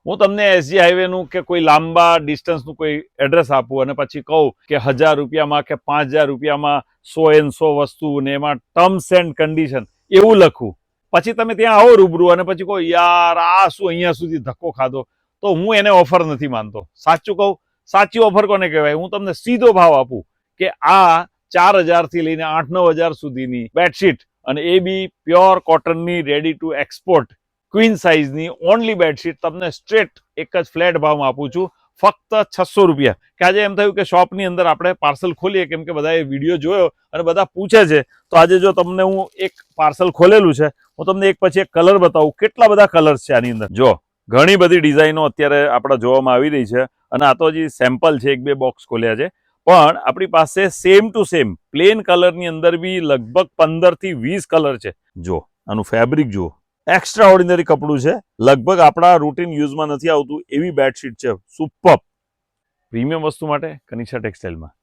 હું તમને એસજી હાઈવેનું કે કોઈ લાંબા ડિસ્ટન્સનું કોઈ એડ્રેસ આપું અને પછી કહું કે 1000 રૂપિયામાં કે 5000 રૂપિયામાં 100 વસ્તુ ને એમાં ટર્મ્સ એન્ડ કન્ડિશન એવું લખું, પછી તમે ત્યાં આવો રૂબરૂ અને પછી કહો યાર આ શું અહીંયા સુધી ધક્કો ખાધો, તો હું એને ઓફર નથી માનતો. સાચું કહું, સાચી ઓફર કોને કહેવાય? હું તમને સીધો ભાવ આપું કે આ 4000 થી લઈને 8-9000 સુધીની બેડશીટ, અને એ બી પ્યોર કોટનની રેડી ટુ એક્સપોર્ટ ક્વીન સાઇઝની ઓનલી બેડશીટ તમને સ્ટ્રેટ એક જ ફ્લેટ ભાવમાં આપું છું, ફક્ત 600 રૂપિયા. કે આજે એમ થયું કે શોપની અંદર આપણે પાર્સલ ખોલીએ, કેમ કે બધાએ વિડીયો જોયો અને બધા પૂછે છે, તો આજે જો તમને હું એક પાર્સલ ખોલેલું છે, હું તમને એક પછી એક કલર બતાવું. કેટલા બધા કલર્સ છે આની અંદર. જો ઘણી બધી ડિઝાઇનો અત્યારે આપણા જોવામાં આવી રહી છે, અને આ તો હજી સેમ્પલ છે, 1-2 બોક્સ ખોલ્યા છે, પણ આપણી પાસે સેમ ટુ સેમ પ્લેન કલરની અંદર બી લગભગ 15 થી 20 કલર છે. જો આનું ફેબ્રિક જુઓ, એક્સ્ટ્રા ઓર્ડિનરી કપડું છે, લગભગ આપણા રૂટીન યુઝમાં નથી આવતું એવી બેડશીટ છે. સુપર પ્રીમિયમ વસ્તુ માટે કનિષ્ઠા ટેક્સટાઇલમાં.